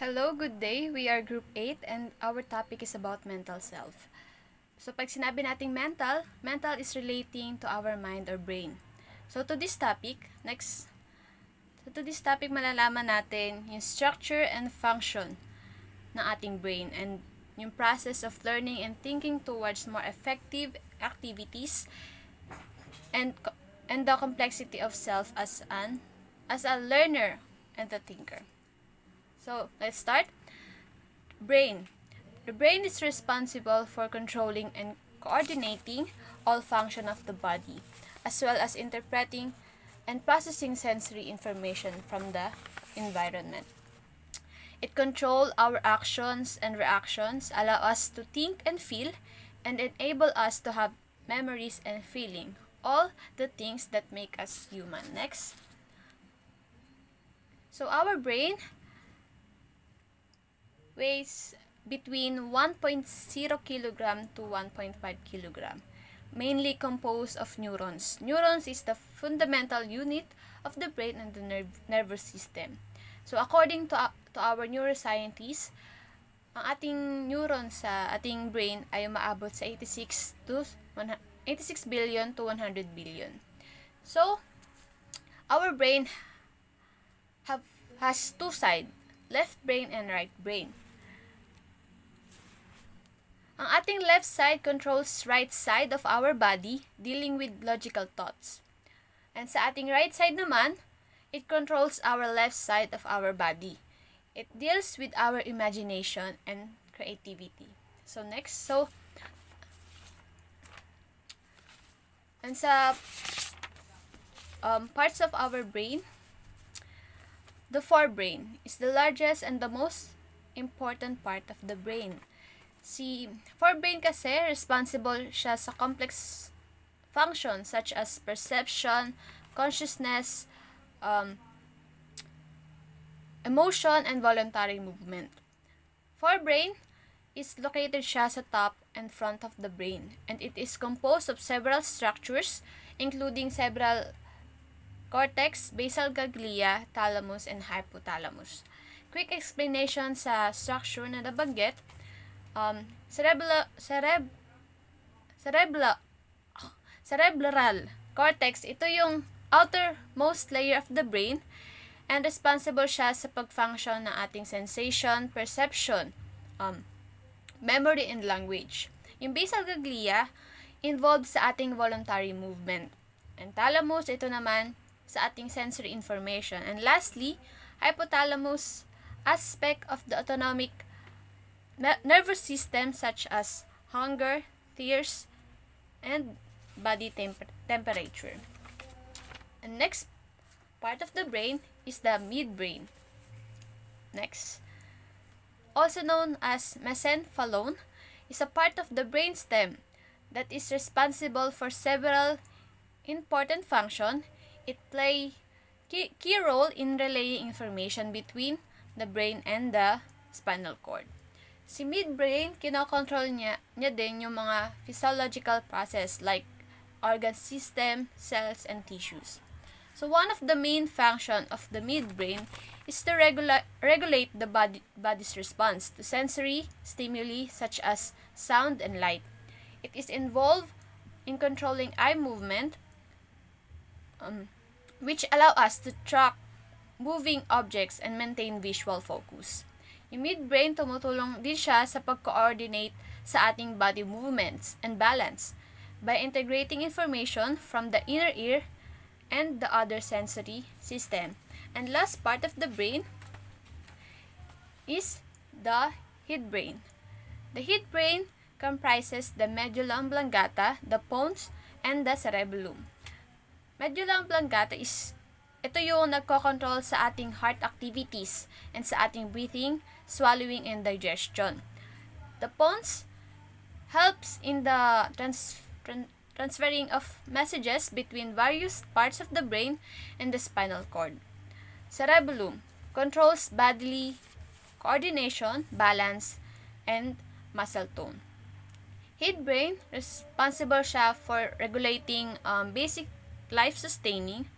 Hello, good day. We are Group 8 and our topic is about mental self. So pag sinabi nating mental is relating to our mind or brain. So to this topic malalaman natin yung structure and function ng ating brain and yung process of learning and thinking towards more effective activities and the complexity of self as a learner and a thinker. So, let's start. Brain. The brain is responsible for controlling and coordinating all function of the body, as well as interpreting and processing sensory information from the environment. It controls our actions and reactions, allow us to think and feel, and enable us to have memories and feeling, all the things that make us human. Next. So our brain weighs between 1.0 kilogram to 1.5 kilogram, mainly composed of neurons. Neurons is the fundamental unit of the brain and the nervous system. So according to our neuroscientists, ang ating neurons sa ating brain ay umaabot sa 86 billion to 100 billion. So our brain has two sides, left brain and right brain. Ang ating left side controls right side of our body, dealing with logical thoughts. And sa ating right side naman, it controls our left side of our body. It deals with our imagination and creativity. So next, and sa parts of our brain, the forebrain is the largest and the most important part of the brain. Si forebrain kasi responsible siya sa complex functions such as perception, consciousness, emotion, and voluntary movement. Forebrain is located siya sa top and front of the brain, and it is composed of several structures including cerebral cortex, basal ganglia, thalamus, and hypothalamus. Quick explanation sa structure na nabanggit. Cerebral cortex, ito yung outermost layer of the brain and responsible siya sa pag-function ng ating sensation, perception, memory, and language. Yung basal ganglia involved sa ating voluntary movement. And thalamus, ito naman sa ating sensory information. And lastly, hypothalamus, aspect of the autonomic nervous system such as hunger, thirst, and body temperature. And next part of the brain is the midbrain. Next, also known as mesencephalon, is a part of the brainstem that is responsible for several important functions. It plays key role in relaying information between the brain and the spinal cord. Si midbrain, kinokontrol niya din yung mga physiological process like organ system, cells, and tissues. So one of the main function of the midbrain is to regulate the body's response to sensory stimuli such as sound and light. It is involved in controlling eye movement, which allow us to track moving objects and maintain visual focus. Yung midbrain, tumutulong din siya sa pag-coordinate sa ating body movements and balance by integrating information from the inner ear and the other sensory system. And last part of the brain is the hindbrain. The hindbrain comprises the medulla oblongata, the pons, and the cerebellum. Medulla oblongata ito yung nagko-control sa ating heart activities and sa ating breathing, swallowing, and digestion. The pons helps in the transferring of messages between various parts of the brain and the spinal cord. Cerebellum controls bodily coordination, balance, and muscle tone. Hindbrain, responsible siya for regulating basic life-sustaining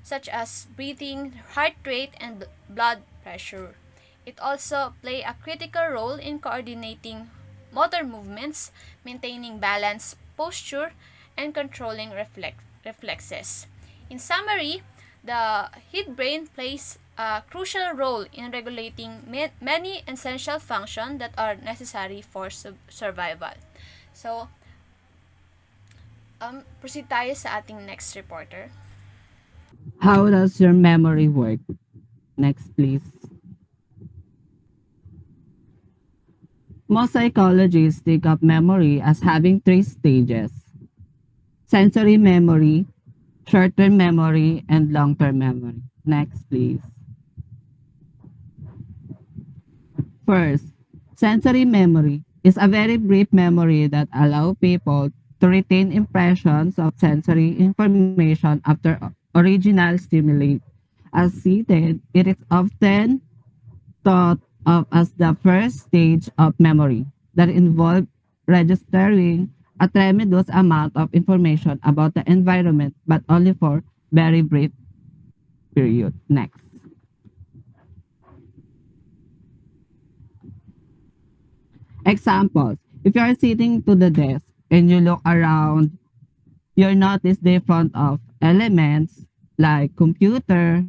such as breathing, heart rate, and blood pressure. It also play a critical role in coordinating motor movements, maintaining balance, posture, and controlling reflexes. In summary, the hidbrain plays a crucial role in regulating many essential functions that are necessary for survival. So, proceed tayo sa ating next reporter. How does your memory work? Next, please. Most psychologists think of memory as having three stages: sensory memory, short term memory, and long term memory. Next, please. First, sensory memory is a very brief memory that allows people to retain impressions of sensory information after original stimuli. As stated, it is often thought of as the first stage of memory that involves registering a tremendous amount of information about the environment, but only for very brief period. Next. Examples. If you are sitting to the desk and you look around, you notice the front of elements like computer,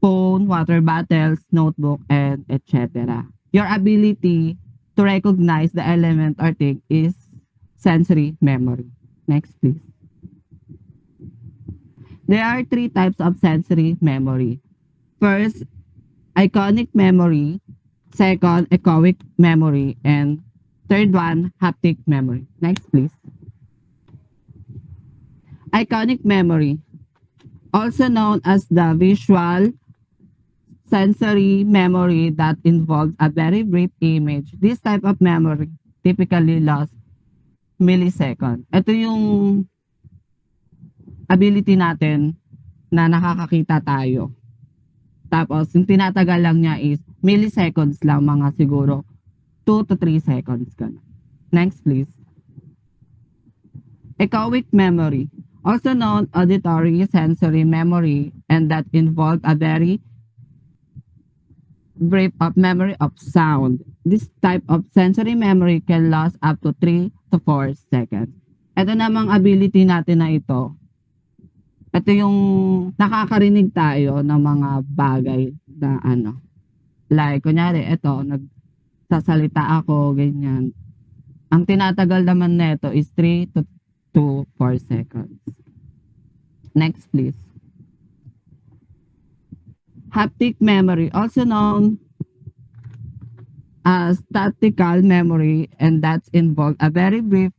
phone, water bottles, notebook, and etc. Your ability to recognize the element or thing is sensory memory. Next, please. There are three types of sensory memory. First, iconic memory. Second, echoic memory. And third one, haptic memory. Next, please. Iconic memory, also known as the visual sensory memory that involves a very brief image. This type of memory typically lasts millisecond. Ito yung ability natin na nakakakita tayo. Tapos, yung tinatagal lang niya is milliseconds lang, mga siguro 2 to 3 seconds ka na. Next, please. Echoic memory, also known auditory sensory memory, and that involves a very brief of memory of sound. This type of sensory memory can last up to 3 to 4 seconds. Ito namang ability natin na ito. Ito yung nakakarinig tayo ng mga bagay na ano. Like, kunyari, ito, nagsasalita ako, ganyan. Ang tinatagal naman nito is 3 to 4 seconds. Next, please. Haptic memory, also known as statical memory, and that's involved a very brief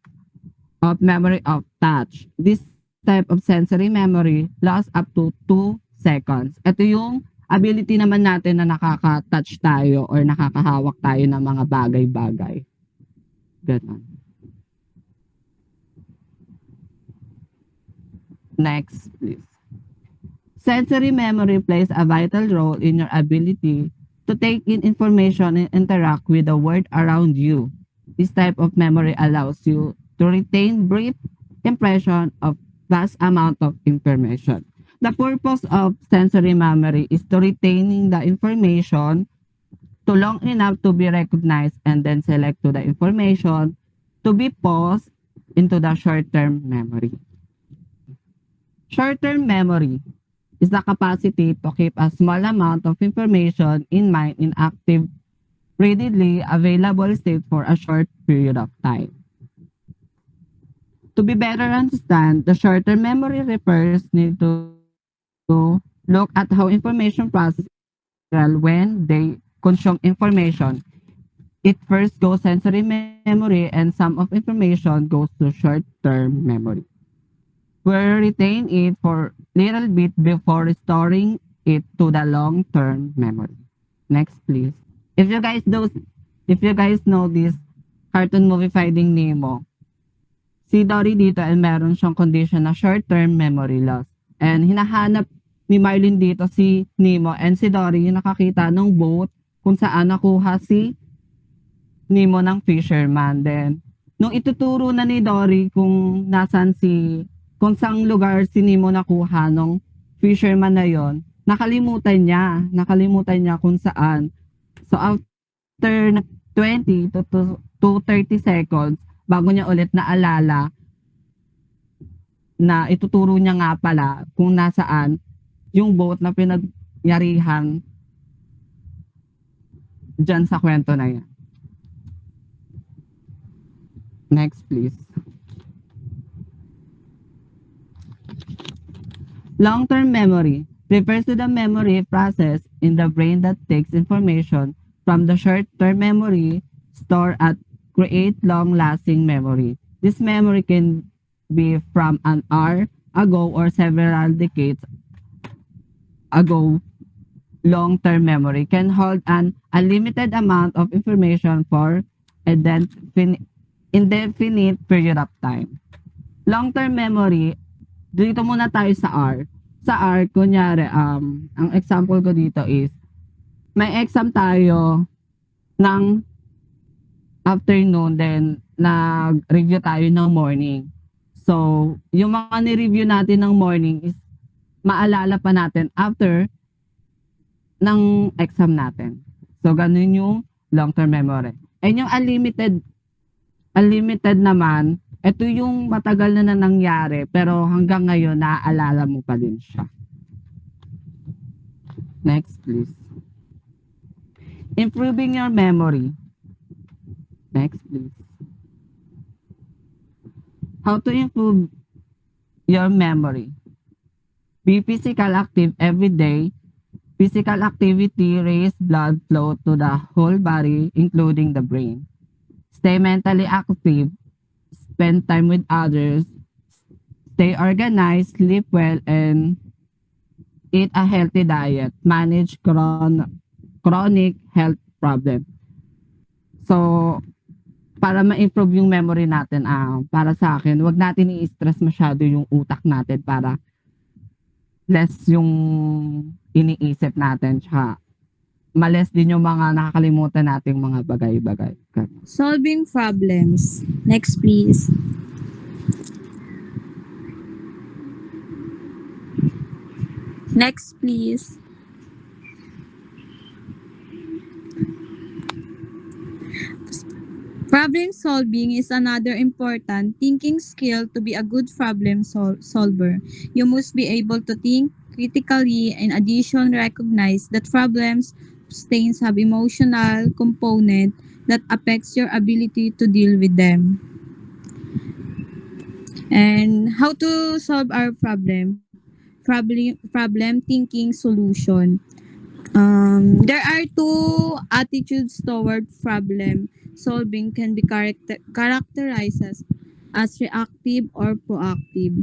of memory of touch. This type of sensory memory lasts up to 2 seconds. Ito yung ability naman natin na nakaka-touch tayo or nakakahawak tayo ng mga bagay-bagay. Ganun. Next, please. Sensory memory plays a vital role in your ability to take in information and interact with the world around you. This type of memory allows you to retain brief impression of vast amount of information. The purpose of sensory memory is to retaining the information to long enough to be recognized and then select to the information to be paused into the short-term memory. Short-term memory is the capacity to keep a small amount of information in mind in active, readily available state for a short period of time. To be better understand, the short-term memory refers need to look at how information processes when they consume information. It first goes sensory memory and some of information goes to short-term memory. We retain it for little bit before restoring it to the long-term memory. Next, please. If you guys know this cartoon movie Finding Nemo, si Dory dito ay meron siyang condition na short-term memory loss. And hinahanap ni Marlin dito si Nemo and si Dory yung nakakita ng boat kung saan nakuha si Nemo ng fisherman. Then, nung ituturo na ni Dory kung nasan kung saang lugar si Nemo nakuha ng fisherman na yon, nakalimutan niya kung saan So after 20 to 30 seconds, bago niya ulit naalala na ituturo niya nga pala kung nasaan yung boat na pinagyarihan dyan sa kwento na yan. Next, please. Long-term memory refers to the memory process in the brain that takes information from the short-term memory store at create long-lasting memory. This memory can be from an hour ago or several decades ago. Long-term memory can hold an unlimited amount of information for a indefinite period of time. Long-term memory, dito muna tayo sa R. Sa R, kunyari, ang example ko dito is, may exam tayo ng afternoon, then nag-review tayo ng morning. So, yung mga ni-review natin ng morning is maalala pa natin after ng exam natin. So, ganun yung long-term memory. And yung unlimited naman, ito yung matagal na nangyari, pero hanggang ngayon, naaalala mo pa din siya. Next, please. Improving your memory. Next, please. How to improve your memory? Be physical active every day. Physical activity raises blood flow to the whole body, including the brain. Stay mentally active. Spend time with others. Stay organized, sleep well, and eat a healthy diet. Manage chronic health problem. So, para ma-improve yung memory natin, para sa akin, wag natin i-stress masyado yung utak natin para less yung iniisip natin, tsaka males din yung mga nakakalimutan nating mga bagay-bagay. Solving problems. Next, please. Next, please. Problem solving is another important thinking skill to be a good problem solver. You must be able to think critically. In addition, recognize that problems stains have emotional component that affects your ability to deal with them. And how to solve our problem? Problem thinking solution. There are two attitudes toward problem solving can be characterized as reactive or proactive.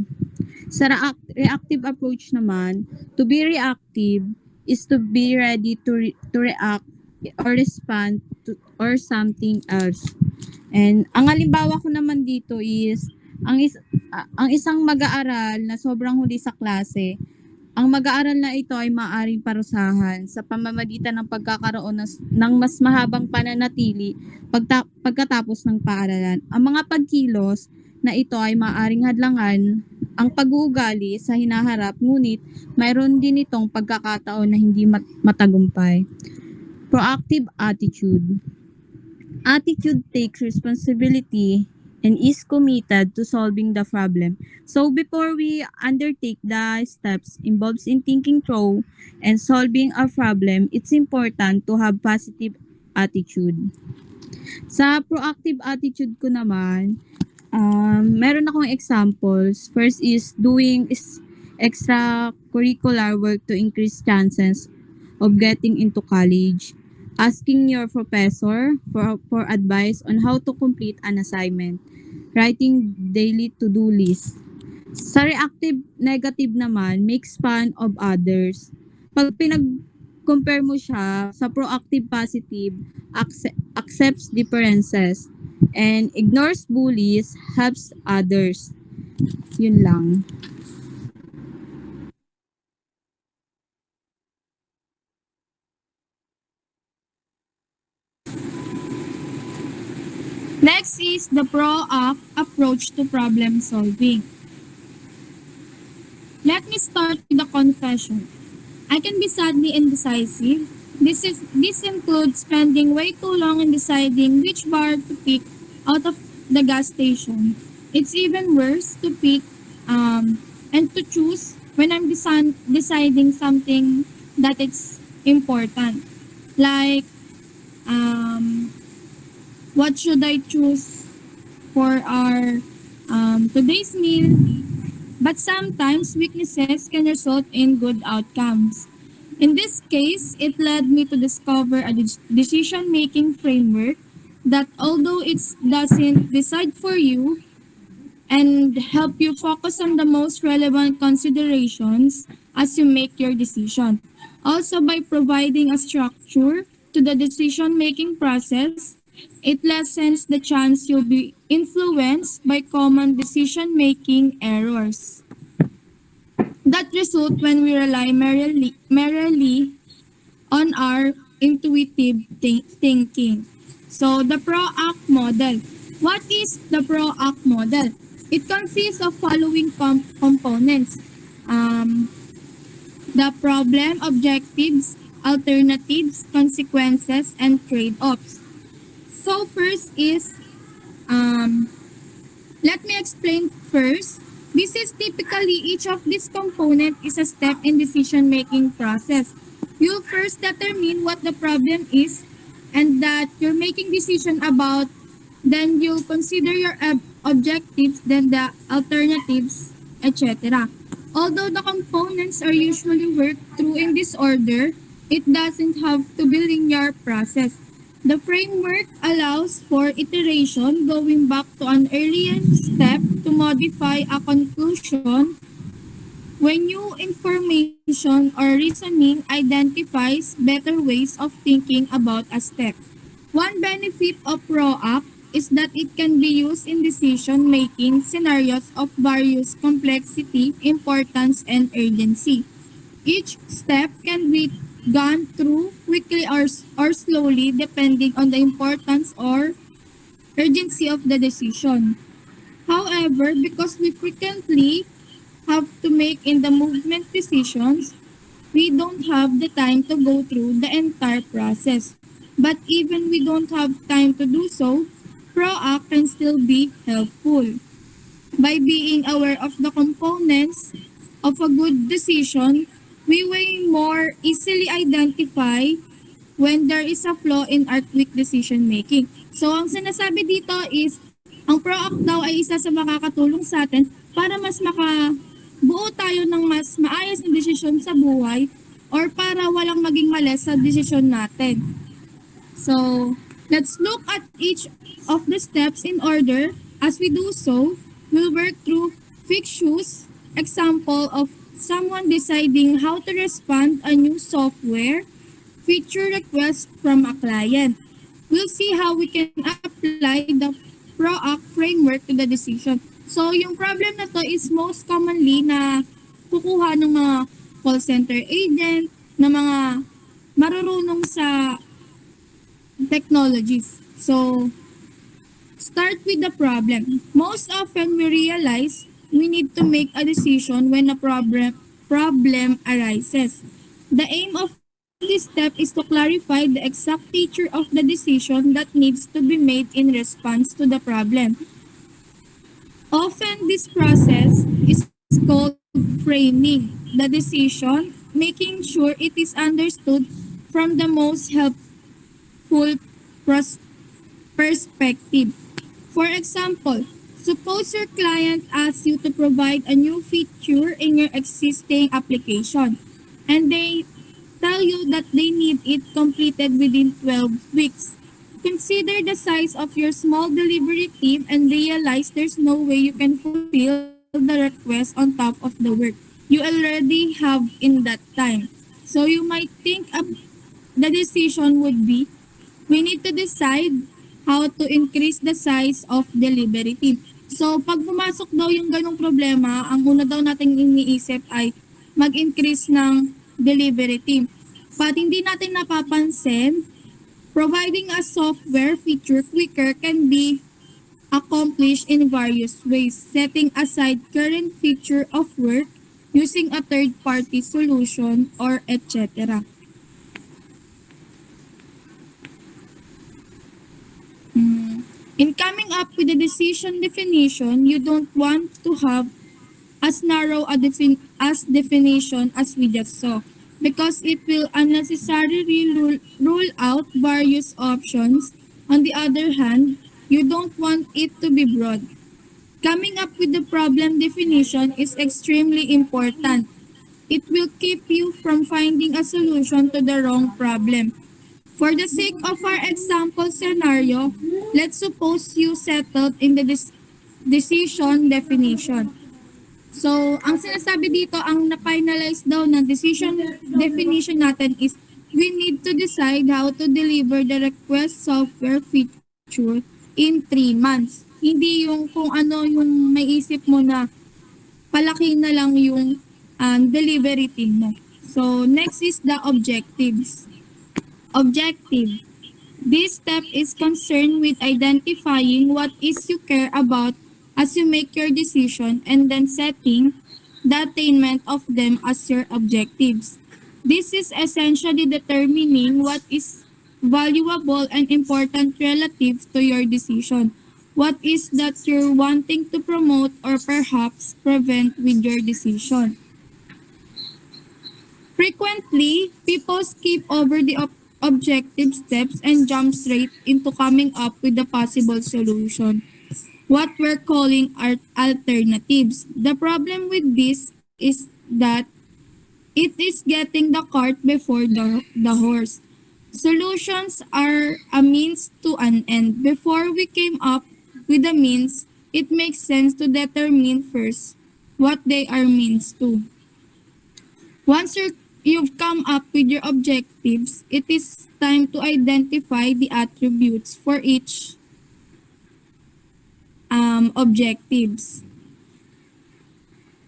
Sa reactive approach naman, to be reactive is to be ready to react or respond to or something else. And ang halimbawa ko naman dito is ang isang mag-aaral na sobrang huli sa klase. Ang mag-aaral na ito ay maaaring parusahan sa pamamagitan ng pagkakaroon ng mas mahabang pananatili pagkatapos ng paaralan. Ang mga pagkilos na ito ay maaaring hadlangan ang pag-uugali sa hinaharap, ngunit mayroon din itong pagkakataon na hindi matagumpay. Proactive attitude. Attitude takes responsibility and is committed to solving the problem. So before we undertake the steps involved in thinking through and solving a problem, it's important to have positive attitude. Sa proactive attitude ko naman, meron akong examples. First is doing extracurricular work to increase chances of getting into college. Asking your professor for advice on how to complete an assignment. Writing daily to-do list. Sa reactive negative naman, makes fun of others. Pag pinag-compare mo siya sa proactive positive, accepts differences, and ignores bullies, helps others. Yun lang. Next is the pro-act approach to problem solving. Let me start with a confession. I can be sadly indecisive This includes spending way too long in deciding which bar to pick out of the gas station. It's even worse to pick and to choose when I'm deciding something that it's important. Like what should I choose for our today's meal? But sometimes weaknesses can result in good outcomes. In this case, it led me to discover a decision-making framework that although it doesn't decide for you and help you focus on the most relevant considerations as you make your decision. Also, by providing a structure to the decision-making process, it lessens the chance you'll be influenced by common decision-making errors that result when we rely merely on our intuitive thinking. So, the PRO-ACT model. What is the PRO-ACT model? It consists of following components. The problem, objectives, alternatives, consequences, and trade-offs. So, first is, let me explain first. This is typically each of these components is a step in decision-making process. You'll first determine what the problem is and that you're making decision about. Then you'll consider your objectives, then the alternatives, etc. Although the components are usually worked through in this order, it doesn't have to be linear process. The framework allows for iteration going back to an earlier step to modify a conclusion when new information or reasoning identifies better ways of thinking about a step. One benefit of PRO-ACT is that it can be used in decision-making scenarios of various complexity, importance, and urgency. Each step can be gone through quickly or slowly depending on the importance or urgency of the decision. However, because we frequently have to make in the movement decisions, we don't have the time to go through the entire process. But even we don't have time to do so, PRO-ACT can still be helpful. By being aware of the components of a good decision, we way more easily identify when there is a flaw in our quick decision making. So ang sinasabi dito is, ang PRO-ACT daw ay isa sa makakatulong sa atin para mas makabuo tayo ng mas maayos na desisyon sa buhay or para walang maging mali sa desisyon natin. So, let's look at each of the steps in order. As we do so, we'll work through fictitious example of someone deciding how to respond a new software feature request from a client. We'll see how we can apply the PRO-ACT framework to the decision. So, yung problem na to is most commonly na kukuha ng mga call center agent, na mga marurunong sa technologies. So, start with the problem. Most often we realize we need to make a decision when a problem arises. The aim of this step is to clarify the exact nature of the decision that needs to be made in response to the problem. Often this process is called framing the decision, making sure it is understood from the most helpful perspective. For example, suppose your client asks you to provide a new feature in your existing application and they tell you that they need it completed within 12 weeks. Consider the size of your small delivery team and realize there's no way you can fulfill the request on top of the work you already have in that time. So you might think the decision would be, we need to decide how to increase the size of delivery team. So, pag pumasok daw yung ganong problema, ang una daw nating iniisip ay mag-increase ng delivery team. But hindi natin napapansin, providing a software feature quicker can be accomplished in various ways, setting aside current feature of work, using a third-party solution, or etc. In coming up with a decision definition, you don't want to have as narrow as definition as we just saw, because it will unnecessarily rule out various options. On the other hand, you don't want it to be broad. Coming up with the problem definition is extremely important. It will keep you from finding a solution to the wrong problem. For the sake of our example scenario, let's suppose you settled in the decision definition. So, ang sinasabi dito, ang na-finalize daw ng decision definition natin is we need to decide how to deliver the request software feature in 3 months. Hindi yung kung ano yung may isip mo na palaki na lang yung delivery team mo. So, next is the objectives. Objective. This step is concerned with identifying what is you care about as you make your decision and then setting the attainment of them as your objectives. This is essentially determining what is valuable and important relative to your decision. What is that you're wanting to promote or perhaps prevent with your decision. Frequently, people skip over the objective steps and jump straight into coming up with a possible solution, what we're calling alternatives. The problem with this is that it is getting the cart before the horse. Solutions are a means to an end. Before we came up with the means, it makes sense to determine first what they are means to. Once you've come up with your objectives, it is time to identify the attributes for each objectives.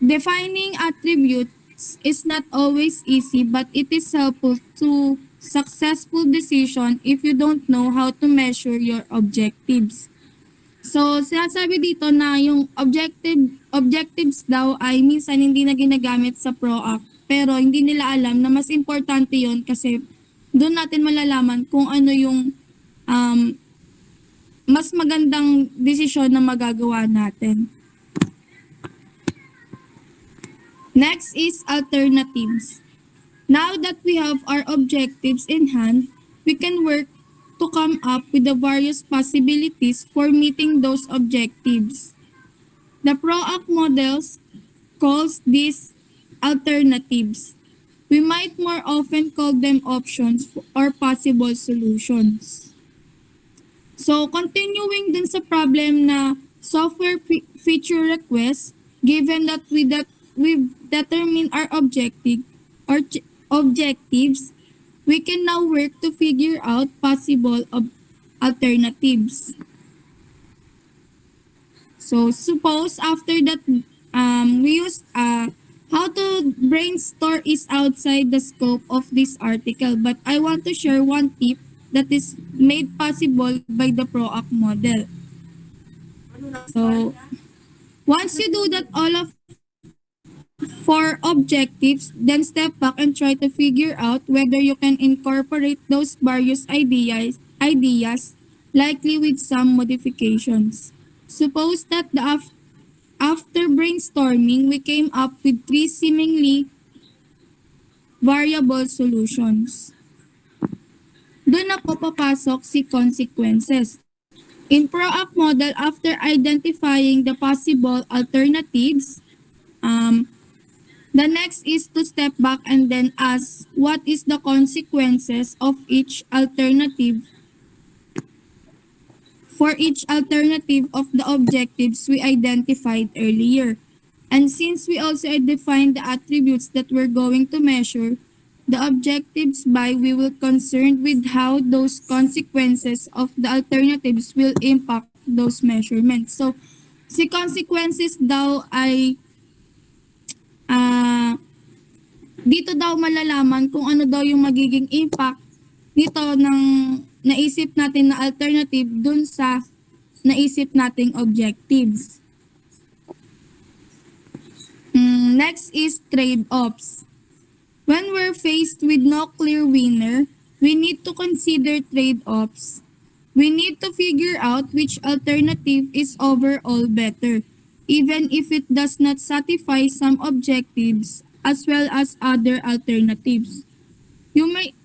Defining attributes is not always easy, but it is helpful to successful decision if you don't know how to measure your objectives. So, sinasabi dito na yung objectives daw ay minsan hindi na ginagamit sa PROACT, pero hindi nila alam na mas importante yon kasi doon natin malalaman kung ano yung mas magandang desisyon na magagawa natin. Next is alternatives. Now that we have our objectives in hand, we can work to come up with the various possibilities for meeting those objectives. The PROACT models calls these alternatives. We might more often call them options or possible solutions. So, continuing dun sa problem na software feature request, given that we've determined our objectives, we can now work to figure out possible alternatives. So, suppose after that, we use how to brainstorm is outside the scope of this article, but I want to share one tip that is made possible by the PROACT model. So, once you do that all of for objectives, then step back and try to figure out whether you can incorporate those various ideas, likely with some modifications. Suppose that after brainstorming, we came up with 3 seemingly variable solutions. Doon na po papasok si consequences. In PROACT model, after identifying the possible alternatives, the next is to step back and then ask what is the consequences of each alternative for each alternative of the objectives we identified earlier. And since we also defined the attributes that we're going to measure, the objectives by we will concerned with how those consequences of the alternatives will impact those measurements. So, si consequences daw ay dito daw malalaman kung ano daw yung magiging impact nito ng naisip natin na alternative dun sa naisip nating objectives. Next is trade-offs. When we're faced with no clear winner, we need to consider trade-offs. We need to figure out which alternative is overall better, even if it does not satisfy some objectives as well as other alternatives. You may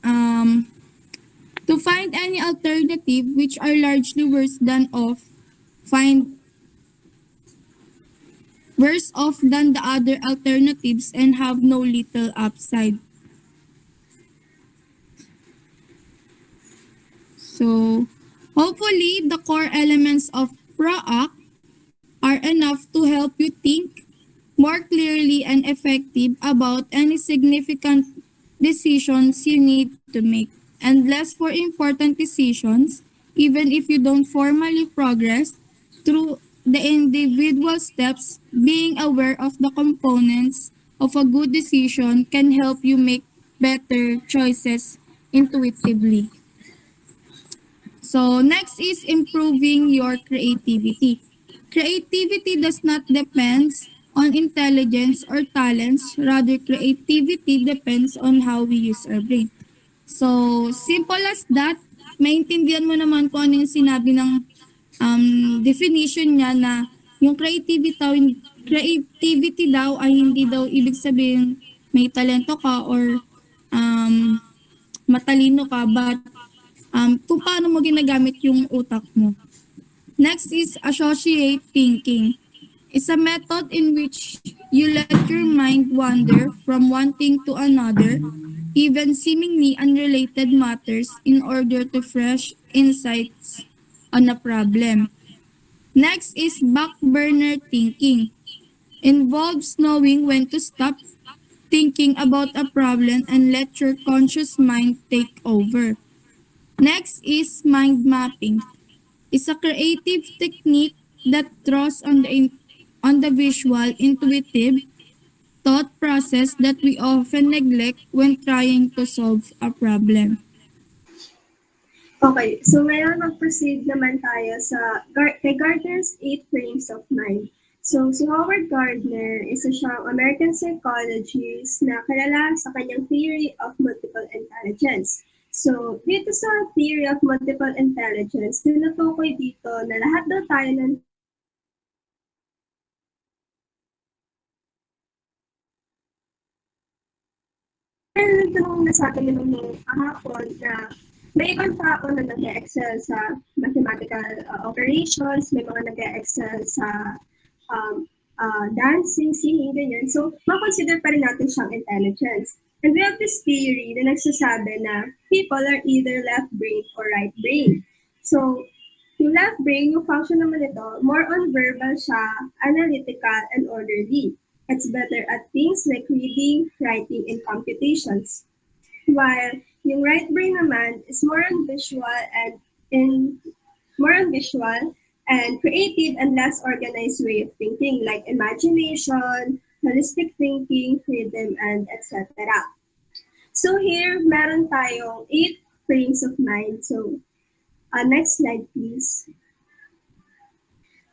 to find any alternative which are largely find worse off than the other alternatives and have no little upside. So, hopefully, the core elements of PROACT are enough to help you think more clearly and effective about any significant decisions you need to make. And less for important decisions, even if you don't formally progress through the individual steps, being aware of the components of a good decision can help you make better choices intuitively. So next is improving your creativity. Creativity does not depend on intelligence or talents, rather creativity depends on how we use our brain. So simple as that, maintindihan mo naman kung ano yung sinabi ng definition niya na yung creativity daw ay hindi daw ibig sabihin may talento ka or um, matalino ka, but kung paano mo ginagamit yung utak mo. Next is associate thinking. It's a method in which you let your mind wander from one thing to another, even seemingly unrelated matters, in order to fresh insights on a problem. Next is back burner thinking. Involves knowing when to stop thinking about a problem and let your conscious mind take over. Next is mind mapping. It's a creative technique that draws on the visual, intuitive thought process that we often neglect when trying to solve a problem. Okay, so ngayon mag-proceed naman tayo sa kay Gardner's 8 frames of mind. So, si Howard Gardner, isa siyang American psychologist na kilala sa kanyang theory of multiple intelligence. So, dito sa theory of multiple intelligence, tinutukoy dito na lahat daw tayo ng nung nasabi niyo nung kahapon na may ibang tao na nag-excel sa mathematical operations, may mga nag-excel sa dancing, singing, ganyan. So, makonsider pa rin natin siyang intelligence. And we have this theory na nagsasabi na people are either left brain or right brain. So, yung left brain, yung function naman ito, more on verbal siya, analytical, and orderly. It's better at things like reading, writing, and computations. While yung right brain naman is more on visual and creative and less organized way of thinking like imagination, holistic thinking, freedom, and etc. So here, meron tayong 8 frames of mind. So, next slide please.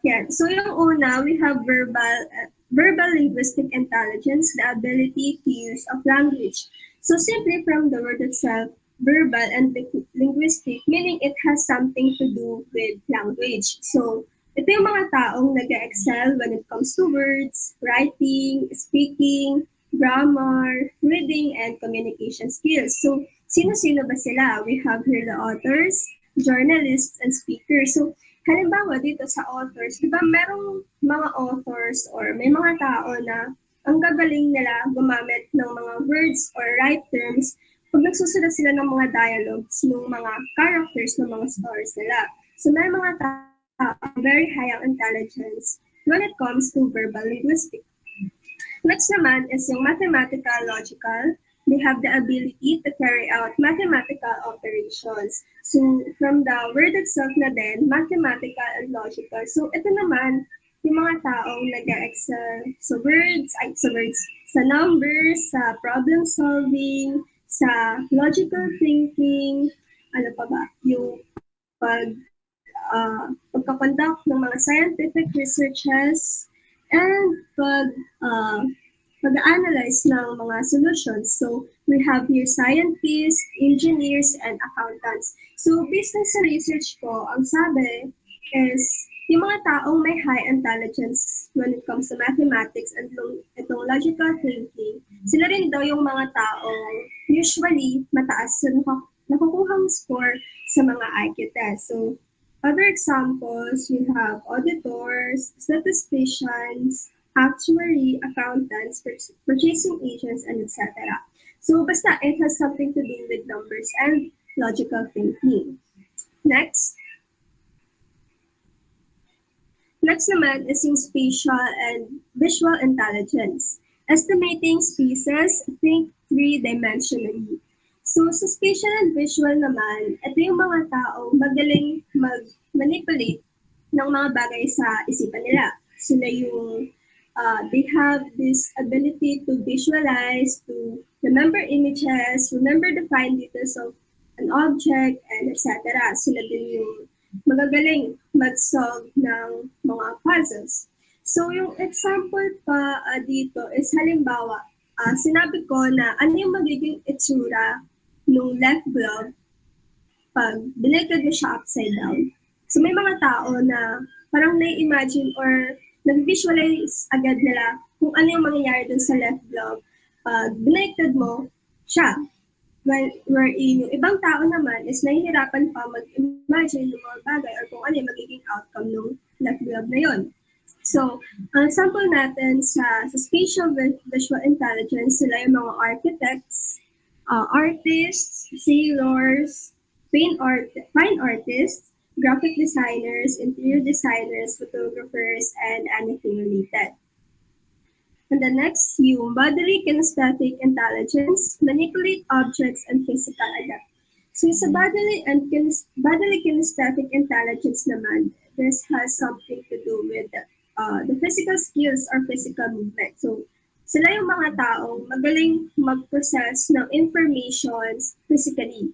Yeah, so yung una, we have verbal linguistic intelligence, the ability to use of language. So simply from the word itself, verbal and linguistic, meaning it has something to do with language. So ito yung mga taong nag-excel when it comes to words, writing, speaking, grammar, reading, and communication skills. So sino-sino ba sila? We have here the authors, journalists, and speakers. So halimbawa dito sa authors, di ba merong mga authors or may mga tao na ang gagaling nila gumamit ng mga words or right terms pag nagsusulat sila ng mga dialogues ng mga characters ng mga stories nila. So may mga tao very high ang intelligence when it comes to verbal linguistic. Next naman is yung mathematical logical. They have the ability to carry out mathematical operations. So, from the word itself na din, mathematical and logical. So, ito naman, yung mga taong nag-excel sa numbers, sa problem solving, sa logical thinking, ano pa ba, yung pagkakonduct ng mga scientific researches, and pag-analyze ng mga solutions. So, we we have here scientists, engineers, and accountants. So, based on sa research ko, ang sabi is yung mga taong may high intelligence when it comes to mathematics and itong logical thinking, sila rin daw yung mga taong usually mataas sa nakukuhang score sa mga IQ test. So, other examples, we have auditors, statisticians, actuary, accountants, purchasing agents, and etc. So, basta it has something to do with numbers and logical thinking. Next. Next naman is yung spatial and visual intelligence. Estimating species, think three-dimensionally. So, sa spatial and visual naman, ito yung mga taong magaling mag-manipulate ng mga bagay sa isipan nila. Sila yung, they have this ability to visualize, to remember images, remember the fine details of an object, and etc. Sila din yung magagaling mag-solve ng mga puzzles. So, yung example pa dito is halimbawa, sinabi ko na ano yung magiging itsura ng left glove pag binigad mo siya upside down. So, may mga tao na parang na-imagine or nag-visualize agad nila kung ano yung mangyayari dun sa left glove pag binigad mo siya. Wherein yung ibang tao naman is nahihirapan pa mag-imagine ng mga bagay or kung ano yung magiging outcome ng left glove na yun. So, ang example natin sa spatial visual intelligence, sila yung mga architects, artists, sailors, fine artists, graphic designers, interior designers, photographers, and anything related. And the next, yung bodily kinesthetic intelligence, manipulate objects and physical adapt. So sa bodily kinesthetic intelligence naman, this has something to do with the physical skills or physical movement. So sila yung mga taong magaling mag-process ng informations physically.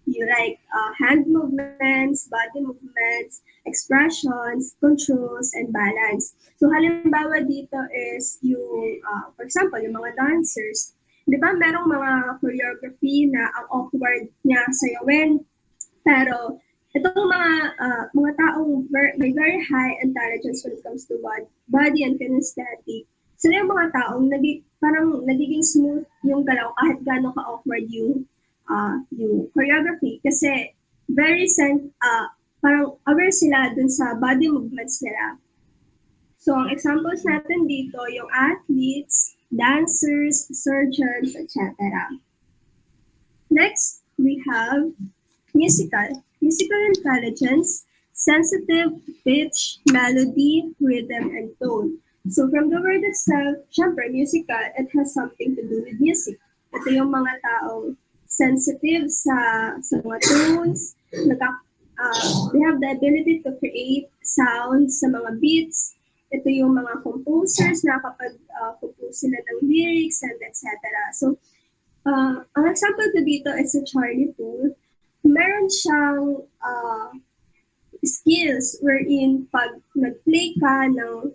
You like hand movements, body movements, expressions, controls, and balance. So halimbawa dito is yung, for example, yung mga dancers. Di ba merong mga choreography na ang awkward niya sayawin, pero itong mga taong may very high intelligence when it comes to body and kinesthetic, sila yung mga taong parang nagiging smooth yung galaw kahit gaano ka-awkward yung choreography kasi parang aware sila dun sa body movements nila. So, ang examples natin dito, yung athletes, dancers, surgeons, etc. Next, we have musical intelligence, sensitive pitch, melody, rhythm, and tone. So, from the word itself, syempre, musical, it has something to do with music. Ito yung mga taong sensitive sa mga tones, they have the ability to create sounds sa mga beats. Ito yung mga composers na kapag compose sila ng lyrics and etc. So, ang example ko dito is si Charlie Puth. Meron siyang skills wherein pag nag-play ka ng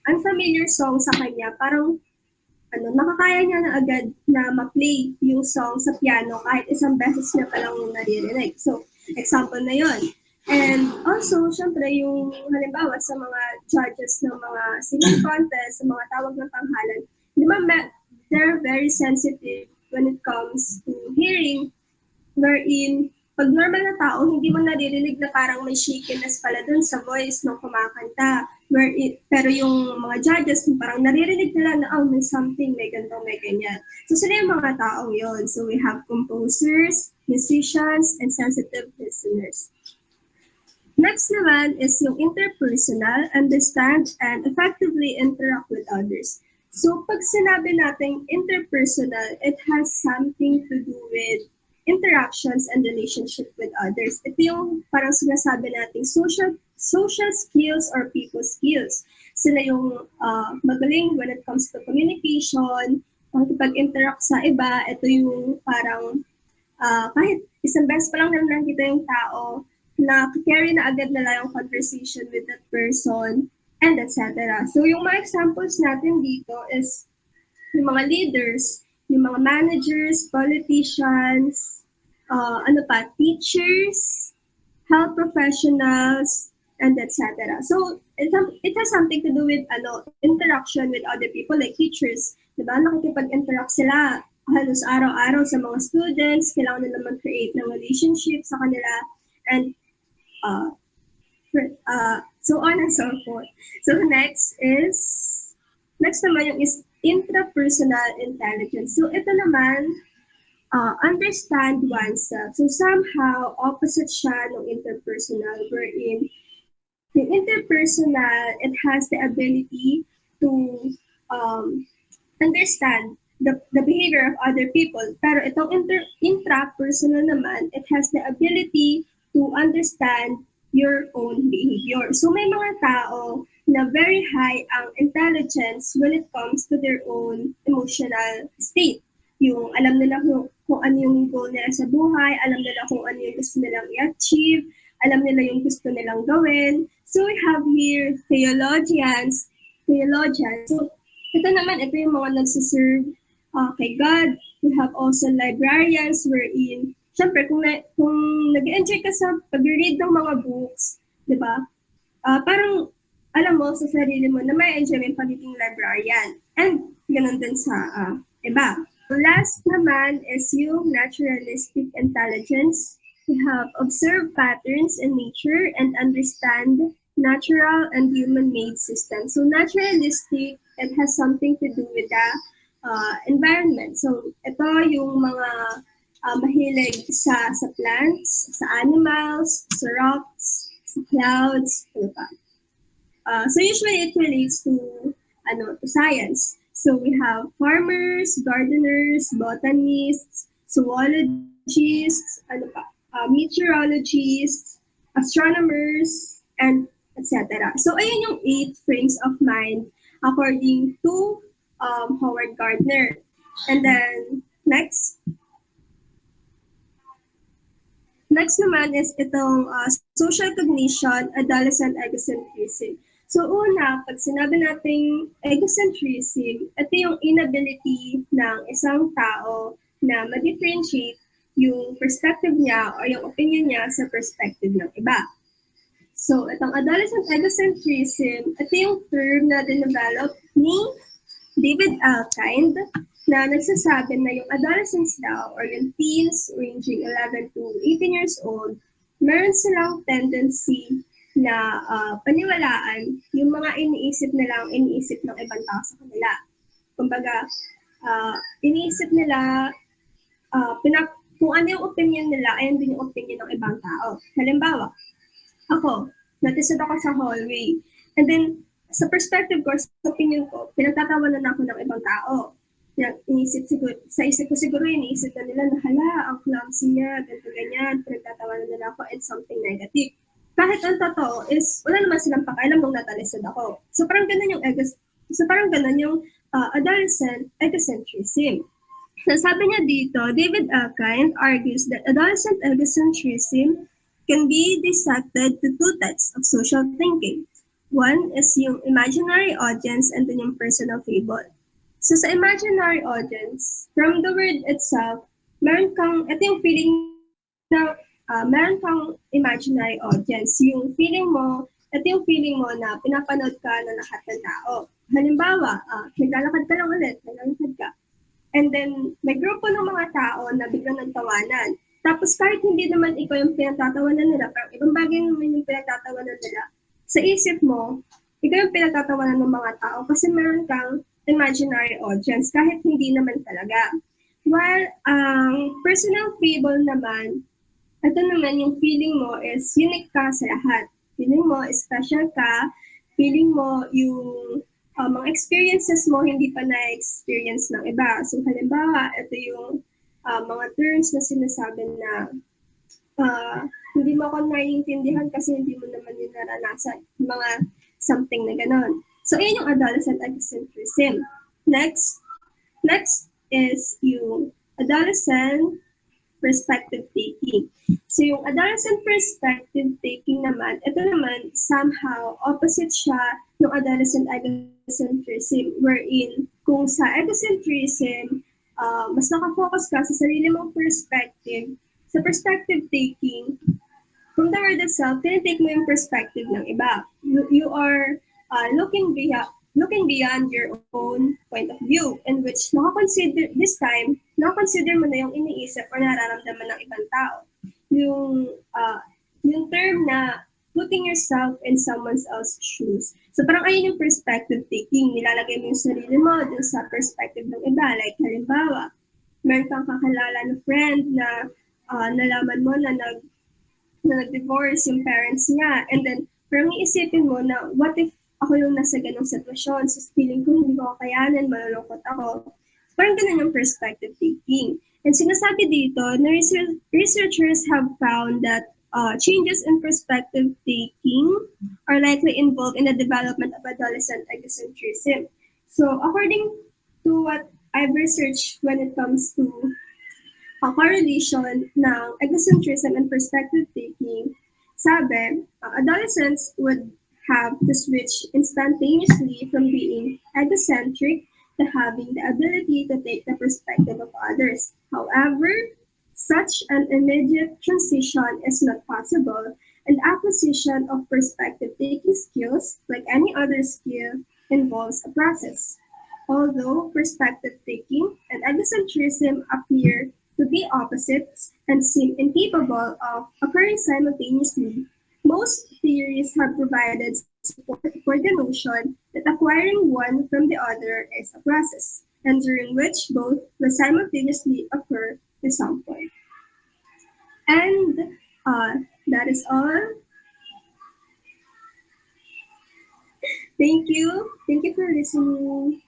unfamiliar song sa kanya, parang nakakaya niya na agad na ma-play yung song sa piano kahit isang beses niya pa lang naririnig. So, example na yon. And also, syempre, yung halimbawa sa mga judges ng mga singing contest, sa mga tawag ng tanghalan, di ba, they're very sensitive when it comes to hearing, wherein pag normal na tao, hindi mo naririnig na parang may shakiness pala dun sa voice ng kumakanta. Pero yung mga judges, parang naririnig nila na, oh, may something, may ganito, may ganyan. So sila yung mga taong yon. So we have composers, musicians, and sensitive listeners. Next naman is yung interpersonal, understand, and effectively interact with others. So pag sinabi natin interpersonal, it has something to do with interactions and relationship with others. Ito yung parang sinasabi nating social skills or people skills. Sila yung magaling when it comes to communication, makikipag-interact sa iba. Ito yung parang kahit isang beses pa lang naman kita yung tao, na carry na agad nila yung conversation with that person, and etc. So yung mga examples natin dito is yung mga leaders, yung mga managers, politicians, teachers, health professionals, and etc. So it has something to do with interaction with other people like teachers, 'di ba? Nakikipag-interact sila halos araw-araw sa mga students, kailangan nila mag-create ng relationship sa kanila and uh, so on and so forth. So next naman yung is intrapersonal intelligence. So ito naman understand oneself. So somehow opposite siya ng interpersonal wherein yung interpersonal, it has the ability to understand the behavior of other people. Pero itong intrapersonal naman, it has the ability to understand your own behavior. So may mga tao na very high ang intelligence when it comes to their own emotional state. Yung alam nila kung ano yung goal nila sa buhay, alam nila kung ano yung gusto nilang i-achieve, alam nila yung gusto nilang gawin. So we have here theologians. So ito naman, ito yung mga nagsiserve kay God. We have also librarians wherein, syempre, kung nag-enjoy ka sa pag-read ng mga books, di ba? Parang, alam mo sa sarili mo na may enjoy yung pagiging librarian. And, ganun din sa iba. Last naman is yung naturalistic intelligence. We have observed patterns in nature and understand natural and human-made systems. So naturalistic, it has something to do with the environment. So ito yung mga mahilig sa plants, sa animals, sa rocks, sa clouds, ano pa. So usually it relates to science. So we have farmers, gardeners, botanists, zoologists, meteorologists, astronomers, and etc. So ayun yung 8 frames of mind according to Howard Gardner. And then next naman is itong social cognition, adolescent egocentrism. So una, pag sinabi nating egocentrism, ito yung inability ng isang tao na ma-differentiate yung perspective niya or yung opinion niya sa perspective ng iba. So, itong adolescent egocentrism, ito yung term na dinevelop ni David Alkind na nagsasabi na yung adolescents daw or yung teens ranging 11 to 18 years old, meron silang tendency na paniwalaan yung mga iniisip nilang iniisip ng ibang tao sa kanila. Kumbaga, iniisip nila kung ano yung opinion nila, ayun din yung opinion ng ibang tao. Halimbawa, ako, natisod ako sa hallway. And then, sa perspective ko, sa opinion ko, pinagtatawanan ako ng ibang tao. Sa isip ko siguro, iniisip na nila na, hala, ang clumsy niya, ganito ganyan, pinagtatawanan nila ako and something negative. Kahit ang totoo is, wala naman silang pakialam nung natalisod ako. So parang ganun yung adolescent egocentrism. So sabi niya dito, David Alkind argues that adolescent egocentrism can be dissected to 2 types of social thinking. One is yung imaginary audience and then yung personal fable. So sa imaginary audience, from the word itself, ito yung feeling na meron kang imaginary audience. Ito yung feeling mo na pinapanood ka ng lahat ng tao. Halimbawa, naglalakad ka lang ulit, and then may grupo ng mga tao na biglang nagtawanan. Tapos kahit hindi naman ikaw yung pinatatawanan nila, pero ibang bagay naman yung pinatatawanan nila, sa isip mo, ikaw yung pinatatawanan ng mga tao kasi meron kang imaginary audience kahit hindi naman talaga. While personal fable naman, ito naman yung feeling mo is unique ka sa lahat. Feeling mo special ka, feeling mo yung mga experiences mo hindi pa na-experience ng iba. So halimbawa, ito yung mga terms na sinasabi na hindi mo ako naiintindihan kasi hindi mo naman yung naranasan. Mga something na ganon. So, ayun yung adolescent egocentrism. Next is yung adolescent perspective taking. So, yung adolescent perspective taking naman, ito naman somehow opposite siya ng adolescent egocentrism wherein kung sa egocentrism, mas nakafocus ka sa sarili mong perspective, sa perspective taking, from the word itself, tinitake mo yung perspective ng iba. You are looking beyond your own point of view, in which nakakonsider mo na yung iniisip or nararamdaman ng ibang tao. Yung, yung term na putting yourself in someone else's shoes. So parang ayun yung perspective taking. Nilalagay mo yung sarili mo dun sa perspective ng iba. Like halimbawa, meron kang kakilala na friend na nalaman mo na nag-divorce yung parents niya. And then, parang iisipin mo na, what if ako yung nasa ganong sitwasyon? So, feeling ko hindi ko kakayanan, malulungkot ako. Parang ganun yung perspective taking. And sinasabi dito na researchers have found that changes in perspective taking are likely involved in the development of adolescent egocentrism. So, according to what I've researched when it comes to correlation ng egocentrism and perspective taking, sabi, adolescents would have to switch instantaneously from being egocentric to having the ability to take the perspective of others. However, such an immediate transition is not possible, and acquisition of perspective taking skills, like any other skill, involves a process. Although perspective taking and egocentrism appear to be opposites and seem incapable of occurring simultaneously, most theories have provided support for the notion that acquiring one from the other is a process, and during which both will simultaneously occur at some point. And that is all. Thank you. Thank you for listening.